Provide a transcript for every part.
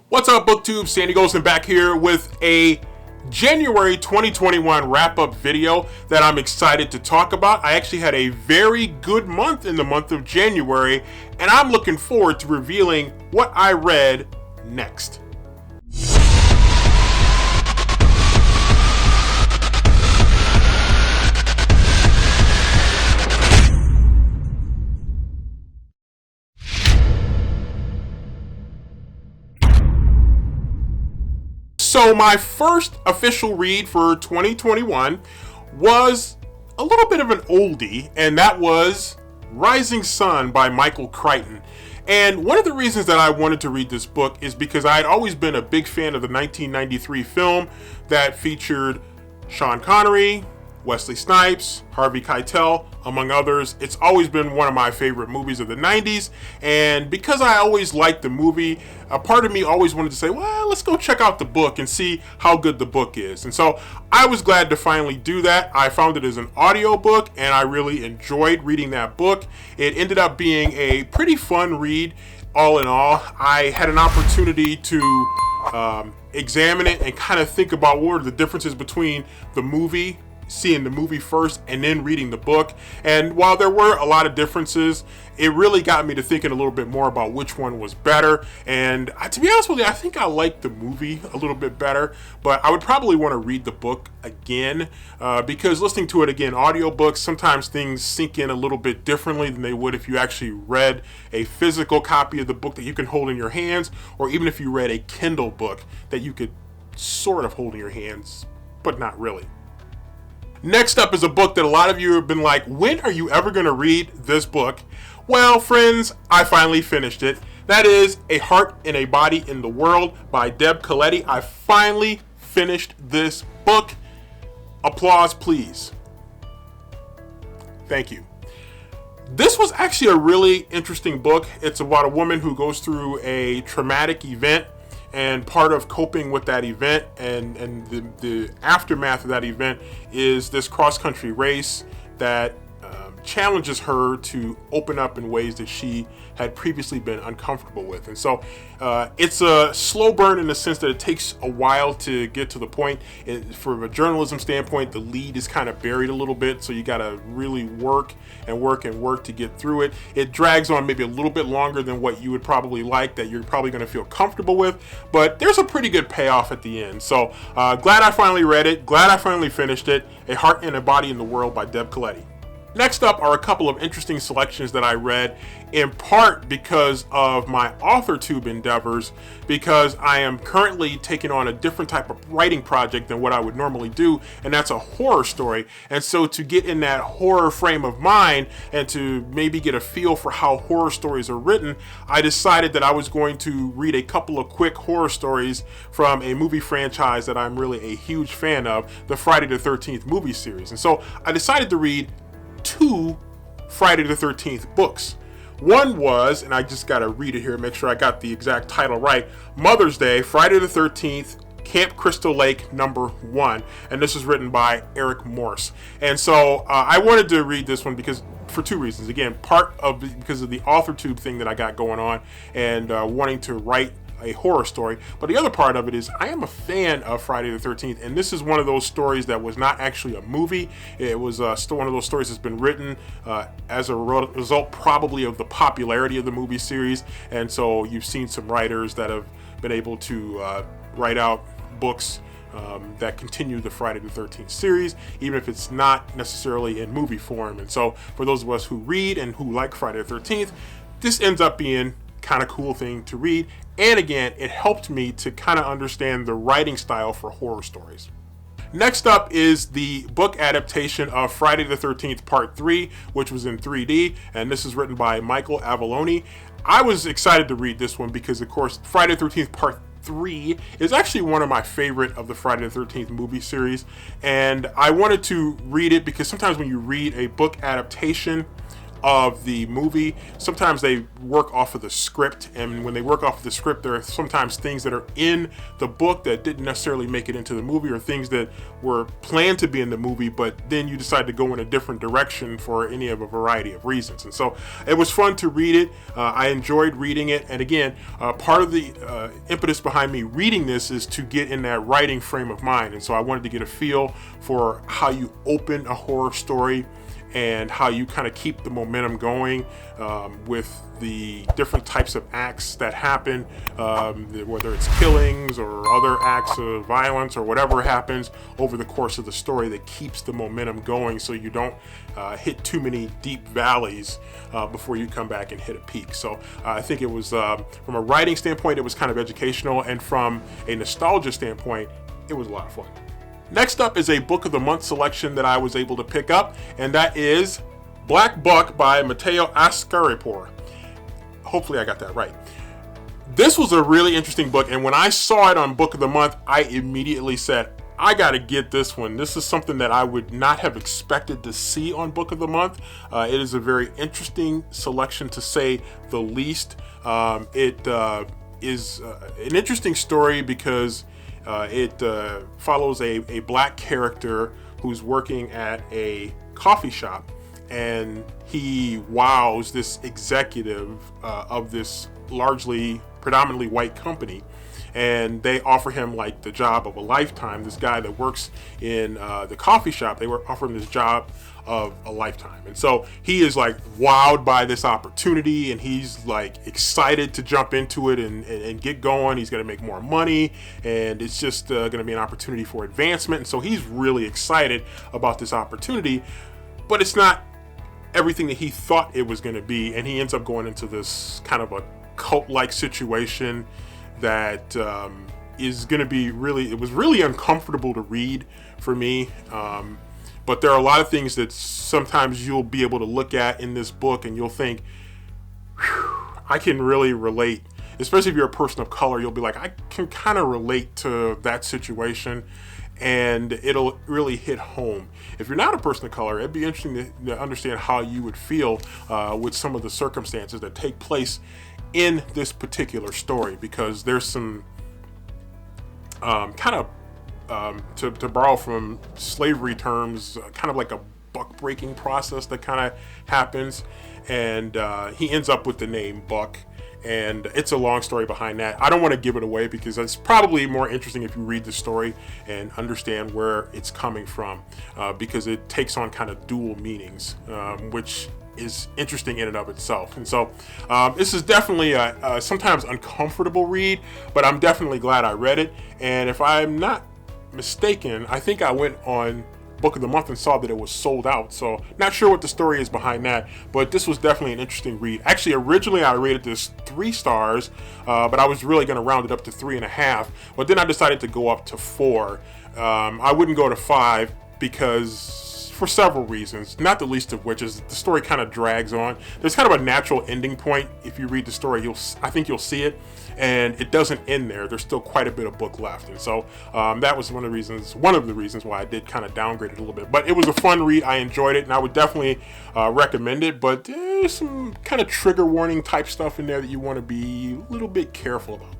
What's up, BookTube? Sandy Golson back here with a January 2021 wrap-up video that I'm excited to talk about. I actually had a very good month in the month of January, and I'm looking forward to revealing what I read next. So my first official read for 2021 was a little bit of an oldie, and that was Rising Sun by Michael Crichton. And one of the reasons that I wanted to read this book is because I had always been a big fan of the 1993 film that featured Sean Connery, Wesley Snipes, Harvey Keitel, among others. It's always been one of my favorite movies of the 90s, and because I always liked the movie, a part of me always wanted to say, well, let's go check out the book and see how good the book is. And so I was glad to finally do that. I found it as an audiobook, and I really enjoyed reading that book. It ended up being a pretty fun read, all in all. I had an opportunity to examine it and kind of think about what are the differences between the movie, seeing the movie first and then reading the book. And while there were a lot of differences, it really got me to thinking a little bit more about which one was better. And to be honest with you, I think I liked the movie a little bit better, but I would probably want to read the book again because listening to it again, audiobooks, sometimes things sink in a little bit differently than they would if you actually read a physical copy of the book that you can hold in your hands, or even if you read a Kindle book that you could sort of hold in your hands, but not really. Next up is a book that a lot of you have been like, when are you ever going to read this book? Well, friends, I finally finished it. That is A Heart and a Body in the World by Deb Coletti. I finally finished this book. Applause, please. Thank you. This was actually a really interesting book. It's about a woman who goes through a traumatic event, and part of coping with that event and the aftermath of that event is this cross-country race that challenges her to open up in ways that she had previously been uncomfortable with. And so it's a slow burn in the sense that it takes a while to get to the point. From a journalism standpoint, the lead is kind of buried a little bit, so you got to really work to get through it. It drags on maybe a little bit longer than what you would probably like, that you're probably going to feel comfortable with, but there's a pretty good payoff at the end. So glad I finally read it, glad I finally finished it. A Heart and a Body in the World by Deb Coletti. Next up are a couple of interesting selections that I read, in part because of my AuthorTube endeavors, because I am currently taking on a different type of writing project than what I would normally do, and that's a horror story. And so to get in that horror frame of mind and to maybe get a feel for how horror stories are written, I decided that I was going to read a couple of quick horror stories from a movie franchise that I'm really a huge fan of, the Friday the 13th movie series. And so I decided to read two Friday the 13th books. One was, and I just got to read it here, make sure I got the exact title right, Mother's Day, Friday the 13th, Camp Crystal Lake #1. And this is written by Eric Morse. And so I wanted to read this one because for two reasons. Again, because of the AuthorTube thing that I got going on and wanting to write a horror story, but the other part of it is I am a fan of Friday the 13th, and this is one of those stories that was not actually a movie. It was one of those stories that's been written as a result probably of the popularity of the movie series, and so you've seen some writers that have been able to write out books that continue the Friday the 13th series, even if it's not necessarily in movie form. And so for those of us who read and who like Friday the 13th, this ends up being kind of cool thing to read. And again, it helped me to kind of understand the writing style for horror stories. Next up is the book adaptation of Friday the 13th Part 3, which was in 3D, and this is written by Michael Avallone. I was excited to read this one because, of course, Friday the 13th Part 3 is actually one of my favorite of the Friday the 13th movie series, and I wanted to read it because sometimes when you read a book adaptation, of the movie. Sometimes they work off of the script, and when they work off of the script, there are sometimes things that are in the book that didn't necessarily make it into the movie, or things that were planned to be in the movie, but then you decide to go in a different direction for any of a variety of reasons. And so it was fun to read it. I enjoyed reading it, and again, part of the impetus behind me reading this is to get in that writing frame of mind. And so I wanted to get a feel for how you open a horror story and how you kind of keep the momentum going with the different types of acts that happen, whether it's killings or other acts of violence or whatever happens over the course of the story that keeps the momentum going, so you don't hit too many deep valleys before you come back and hit a peak. So I think it was, from a writing standpoint, it was kind of educational, and from a nostalgia standpoint, it was a lot of fun. Next up is a book of the month selection that I was able to pick up, and that is Black Buck by Mateo Ascaripor. Hopefully I got that right. This was a really interesting book, and when I saw it on Book of the Month, I immediately said, I gotta get this one. This is something that I would not have expected to see on Book of the Month. It is a very interesting selection, to say the least. It is an interesting story because it follows a black character who's working at a coffee shop, and he wows this executive of this predominantly white company, and they offer him like the job of a lifetime. This guy that works in the coffee shop, they offer him this job of a lifetime. And so he is like wowed by this opportunity, and he's like excited to jump into it and get going. He's going to make more money, and it's just going to be an opportunity for advancement. And so he's really excited about this opportunity, but it's not everything that he thought it was going to be. And he ends up going into this kind of a cult-like situation that is going to be it was really uncomfortable to read for me. But there are a lot of things that sometimes you'll be able to look at in this book and you'll think, I can really relate. Especially if you're a person of color, you'll be like, I can kind of relate to that situation, and it'll really hit home. If you're not a person of color, it'd be interesting to understand how you would feel with some of the circumstances that take place in this particular story, because there's some kind of to borrow from slavery terms, kind of like a buck breaking process that kind of happens, and he ends up with the name Buck, and it's a long story behind that. I don't want to give it away because it's probably more interesting if you read the story and understand where it's coming from, because it takes on kind of dual meanings, which is interesting in and of itself. And so this is definitely a sometimes uncomfortable read, but I'm definitely glad I read it. And if I'm not mistaken, I think I went on Book of the Month and saw that it was sold out. So not sure what the story is behind that, but this was definitely an interesting read. Actually, originally I rated this 3 stars, but I was really going to round it up to 3.5. But then I decided to go up to 4. I wouldn't go to 5 because for several reasons, not the least of which is the story kind of drags on. There's kind of a natural ending point. If you read the story, I think you'll see it, and it doesn't end there. There's still quite a bit of book left, and so that was one of the reasons why I did kind of downgrade it a little bit. But it was a fun read. I enjoyed it, and I would definitely recommend it. But there's some kind of trigger warning type stuff in there that you want to be a little bit careful about.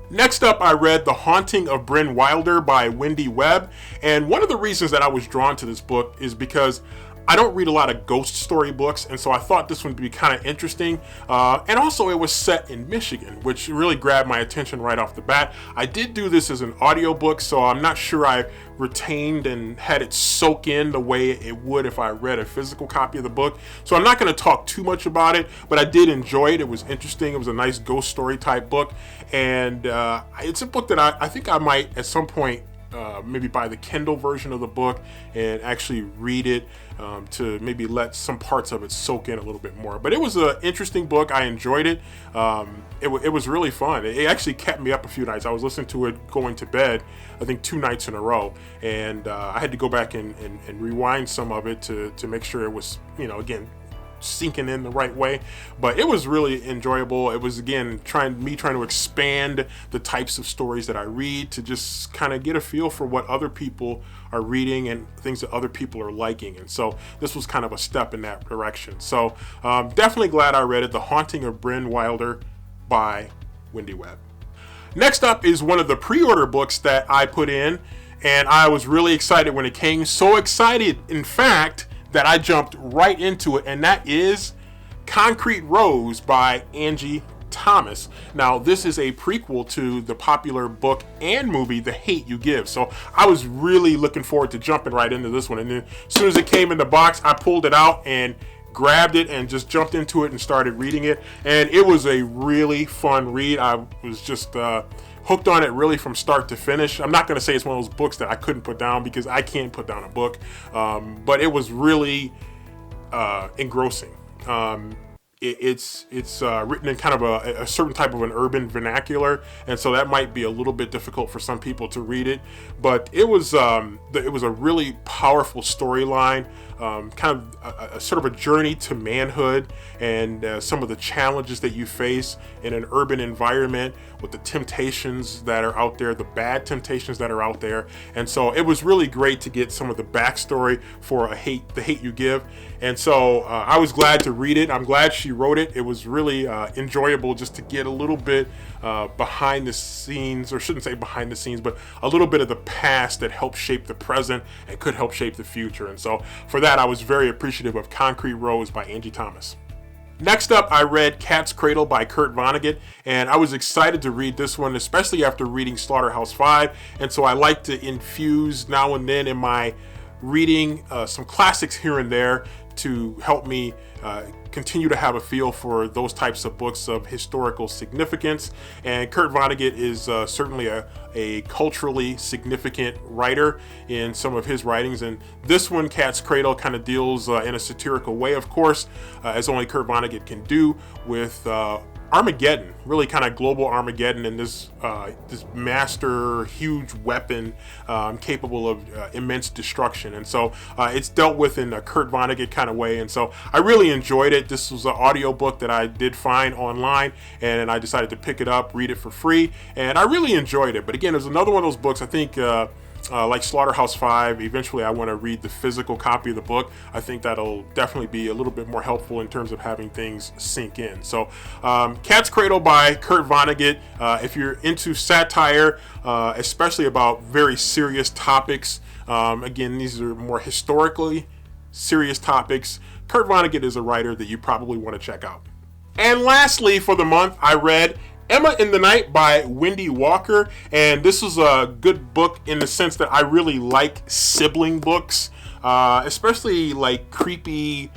Next up, I read The Haunting of Bryn Wilder by Wendy Webb, and one of the reasons that I was drawn to this book is because I don't read a lot of ghost story books, and so I thought this one would be kind of interesting. And also it was set in Michigan, which really grabbed my attention right off the bat. I did do this as an audiobook, so I'm not sure I retained and had it soak in the way it would if I read a physical copy of the book. So I'm not going to talk too much about it, but I did enjoy it. It was interesting. It was a nice ghost story type book, and it's a book that I think I might at some point maybe buy the Kindle version of the book and actually read it to maybe let some parts of it soak in a little bit more. But it was an interesting book. I enjoyed it. It was really fun. It actually kept me up a few nights. I was listening to it going to bed, I think 2 nights in a row, and I had to go back and rewind some of it to make sure it was, again, sinking in the right way. But it was really enjoyable. It was, again, trying to expand the types of stories that I read, to just kind of get a feel for what other people are reading and things that other people are liking. And so this was kind of a step in that direction. So definitely glad I read it. The Haunting of Bryn Wilder by Wendy Webb. Next up is one of the pre-order books that I put in, and I was really excited when it came. So excited, in fact, that I jumped right into it, and that is Concrete Rose by Angie Thomas. Now, this is a prequel to the popular book and movie, The Hate U Give. So I was really looking forward to jumping right into this one. And then as soon as it came in the box, I pulled it out and grabbed it and just jumped into it and started reading it. And it was a really fun read. I was just hooked on it really from start to finish. I'm not going to say it's one of those books that I couldn't put down, because I can't put down a book. But it was really engrossing. It's written in kind of a certain type of an urban vernacular, and so that might be a little bit difficult for some people to read it. But it was a really powerful storyline, kind of a sort of a journey to manhood, and some of the challenges that you face in an urban environment, with the temptations that are out there, the bad temptations that are out there. And so it was really great to get some of the backstory for The Hate U Give. And so I was glad to read it. I'm glad she wrote it. It was really enjoyable just to get a little bit behind the scenes, or shouldn't say behind the scenes, but a little bit of the past that helped shape the present and could help shape the future. And so for that, I was very appreciative of Concrete Rose by Angie Thomas. Next up, I read Cat's Cradle by Kurt Vonnegut, and I was excited to read this one, especially after reading Slaughterhouse-Five. And so I like to infuse now and then in my reading some classics here and there to help me continue to have a feel for those types of books of historical significance. And Kurt Vonnegut is certainly a culturally significant writer in some of his writings. And this one, Cat's Cradle, kind of deals in a satirical way, of course, as only Kurt Vonnegut can do, with Armageddon, really kind of global Armageddon, and this master huge weapon capable of immense destruction. And so it's dealt with in a Kurt Vonnegut kind of way. And so I really enjoyed it. This was an audiobook that I did find online, and I decided to pick it up, read it for free, and I really enjoyed it. But again, it's another one of those books, I think, like Slaughterhouse-Five, eventually I want to read the physical copy of the book. I think that'll definitely be a little bit more helpful in terms of having things sink in. So Cat's Cradle by Kurt Vonnegut. If you're into satire, especially about very serious topics, again, these are more historically serious topics, Kurt Vonnegut is a writer that you probably want to check out. And lastly, for the month, I read Emma in the Night by Wendy Walker, and this is a good book in the sense that I really like sibling books, especially like creepy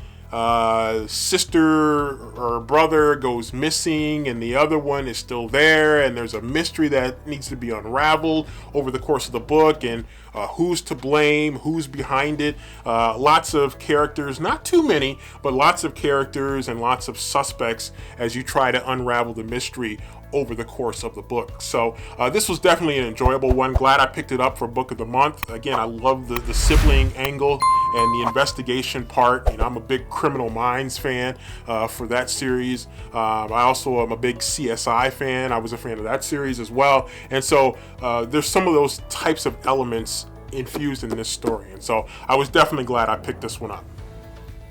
sister or brother goes missing and the other one is still there, and there's a mystery that needs to be unraveled over the course of the book, and who's to blame, who's behind it. Lots of characters, not too many, but lots of characters and lots of suspects as you try to unravel the mystery over the course of the book. So this was definitely an enjoyable one. Glad I picked it up for Book of the Month. Again, I love the sibling angle and the investigation part. You know, I'm a big Criminal Minds fan for that series. I also am a big CSI fan. I was a fan of that series as well. And so there's some of those types of elements infused in this story. And so I was definitely glad I picked this one up.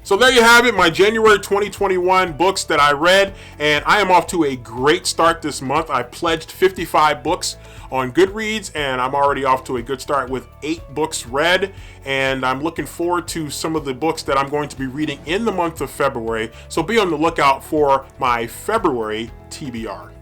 So there you have it, my January 2021 books that I read, and I am off to a great start this month. I pledged 55 books on Goodreads, and I'm already off to a good start with 8 books read, and I'm looking forward to some of the books that I'm going to be reading in the month of February, so be on the lookout for my February TBR.